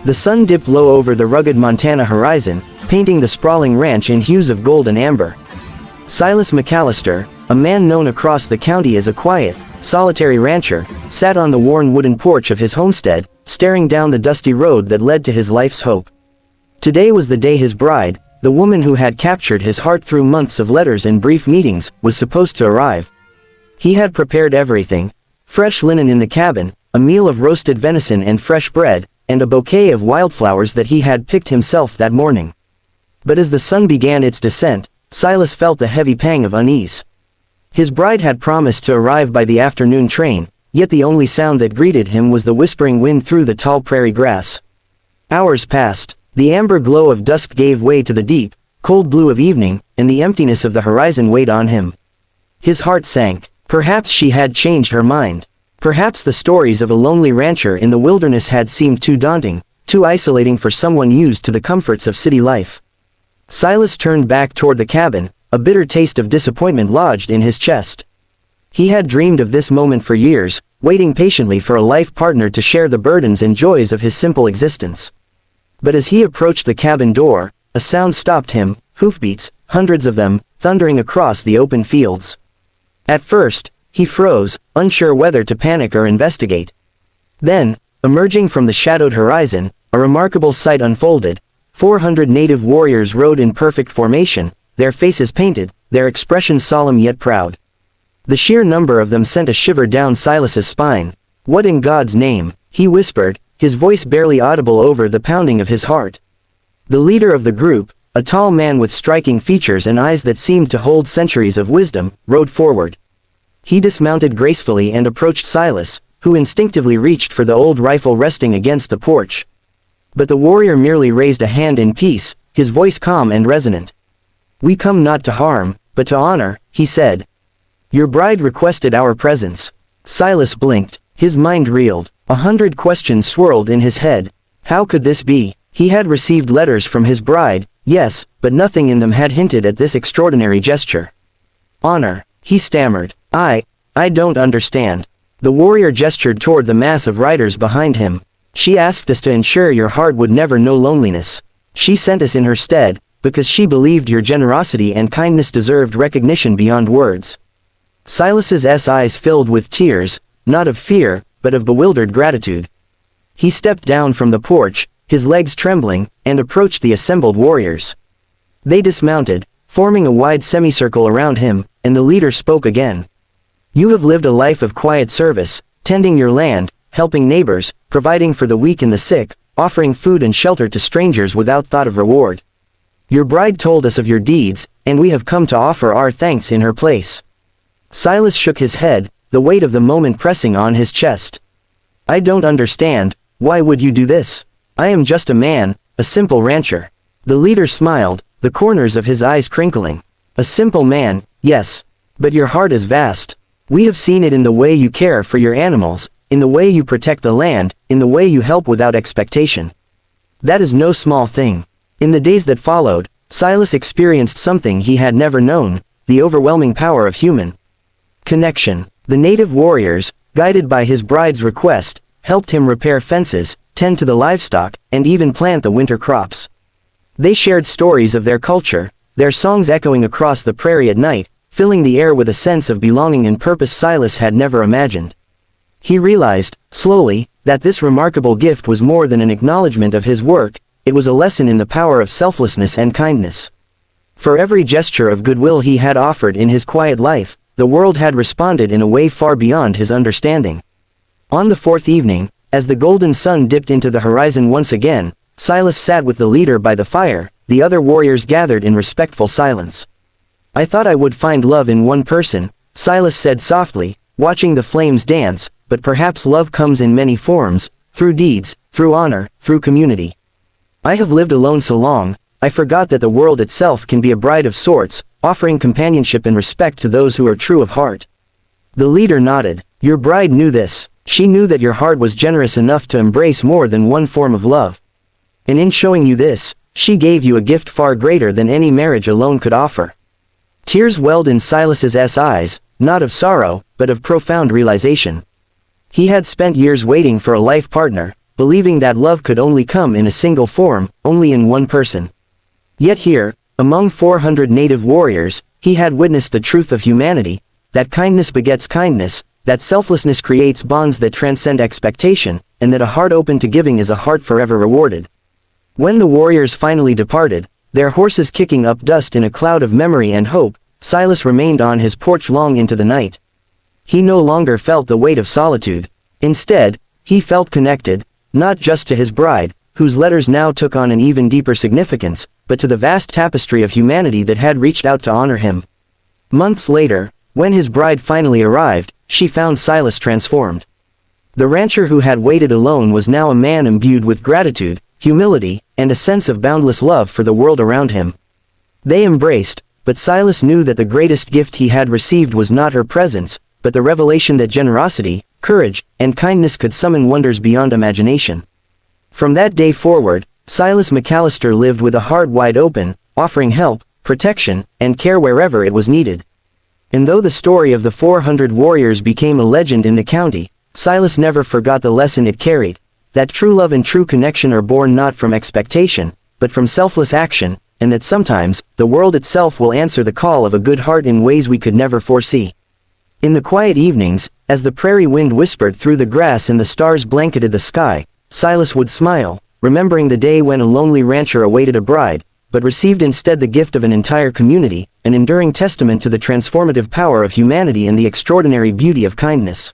The sun dipped low over the rugged Montana horizon, painting the sprawling ranch in hues of gold and amber. Silas McAllister, a man known across the county as a quiet, solitary rancher, sat on the worn wooden porch of his homestead, staring down the dusty road that led to his life's hope. Today was the day his bride, the woman who had captured his heart through months of letters and brief meetings, was supposed to arrive. He had prepared everything: fresh linen in the cabin, a meal of roasted venison and fresh bread, and a bouquet of wildflowers that he had picked himself that morning. But as the sun began its descent, Silas felt a heavy pang of unease. His bride had promised to arrive by the afternoon train, yet the only sound that greeted him was the whispering wind through the tall prairie grass. Hours passed, the amber glow of dusk gave way to the deep, cold blue of evening, and the emptiness of the horizon weighed on him. His heart sank. Perhaps she had changed her mind. Perhaps the stories of a lonely rancher in the wilderness had seemed too daunting, too isolating for someone used to the comforts of city life. Silas turned back toward the cabin, a bitter taste of disappointment lodged in his chest. He had dreamed of this moment for years, waiting patiently for a life partner to share the burdens and joys of his simple existence. But as he approached the cabin door, a sound stopped him: hoofbeats, hundreds of them, thundering across the open fields. At first, he froze, unsure whether to panic or investigate. Then, emerging from the shadowed horizon, a remarkable sight unfolded. 400 native warriors rode in perfect formation, their faces painted, their expressions solemn yet proud. The sheer number of them sent a shiver down Silas's spine. "What in God's name?" he whispered, his voice barely audible over the pounding of his heart. The leader of the group, a tall man with striking features and eyes that seemed to hold centuries of wisdom, rode forward. He dismounted gracefully and approached Silas, who instinctively reached for the old rifle resting against the porch. But the warrior merely raised a hand in peace, his voice calm and resonant. "We come not to harm, but to honor," he said. "Your bride requested our presence." Silas blinked, his mind reeled. 100 questions swirled in his head. How could this be? He had received letters from his bride, yes, but nothing in them had hinted at this extraordinary gesture. "Honor," he stammered. I don't understand." The warrior gestured toward the mass of riders behind him. "She asked us to ensure your heart would never know loneliness. She sent us in her stead, because she believed your generosity and kindness deserved recognition beyond words." Silas's eyes filled with tears, not of fear, but of bewildered gratitude. He stepped down from the porch, his legs trembling, and approached the assembled warriors. They dismounted, forming a wide semicircle around him, and the leader spoke again. "You have lived a life of quiet service, tending your land, helping neighbors, providing for the weak and the sick, offering food and shelter to strangers without thought of reward. Your bride told us of your deeds, and we have come to offer our thanks in her place." Silas shook his head, the weight of the moment pressing on his chest. "I don't understand. Why would you do this? I am just a man, a simple rancher." The leader smiled, the corners of his eyes crinkling. "A simple man, yes. But your heart is vast. We have seen it in the way you care for your animals, in the way you protect the land, in the way you help without expectation. That is no small thing." In the days that followed, Silas experienced something he had never known: the overwhelming power of human connection. The native warriors, guided by his bride's request, helped him repair fences, tend to the livestock, and even plant the winter crops. They shared stories of their culture, their songs echoing across the prairie at night, filling the air with a sense of belonging and purpose Silas had never imagined. He realized, slowly, that this remarkable gift was more than an acknowledgement of his work, it was a lesson in the power of selflessness and kindness. For every gesture of goodwill he had offered in his quiet life, the world had responded in a way far beyond his understanding. On the fourth evening, as the golden sun dipped into the horizon once again, Silas sat with the leader by the fire, the other warriors gathered in respectful silence. "I thought I would find love in one person," Silas said softly, watching the flames dance, "but perhaps love comes in many forms, through deeds, through honor, through community. I have lived alone so long, I forgot that the world itself can be a bride of sorts, offering companionship and respect to those who are true of heart." The leader nodded. "Your bride knew this. She knew that your heart was generous enough to embrace more than one form of love. And in showing you this, she gave you a gift far greater than any marriage alone could offer." Tears welled in Silas's eyes, not of sorrow, but of profound realization. He had spent years waiting for a life partner, believing that love could only come in a single form, only in one person. Yet here, among 400 native warriors, he had witnessed the truth of humanity, that kindness begets kindness, that selflessness creates bonds that transcend expectation, and that a heart open to giving is a heart forever rewarded. When the warriors finally departed, their horses kicking up dust in a cloud of memory and hope, Silas remained on his porch long into the night. He no longer felt the weight of solitude. Instead, he felt connected, not just to his bride, whose letters now took on an even deeper significance, but to the vast tapestry of humanity that had reached out to honor him. Months later, when his bride finally arrived, she found Silas transformed. The rancher who had waited alone was now a man imbued with gratitude, humility, and a sense of boundless love for the world around him. They embraced, but Silas knew that the greatest gift he had received was not her presence, but the revelation that generosity, courage, and kindness could summon wonders beyond imagination. From that day forward, Silas McAllister lived with a heart wide open, offering help, protection, and care wherever it was needed. And though the story of the 400 warriors became a legend in the county, Silas never forgot the lesson it carried, that true love and true connection are born not from expectation, but from selfless action, and that sometimes, the world itself will answer the call of a good heart in ways we could never foresee. In the quiet evenings, as the prairie wind whispered through the grass and the stars blanketed the sky, Silas would smile, remembering the day when a lonely rancher awaited a bride, but received instead the gift of an entire community, an enduring testament to the transformative power of humanity and the extraordinary beauty of kindness.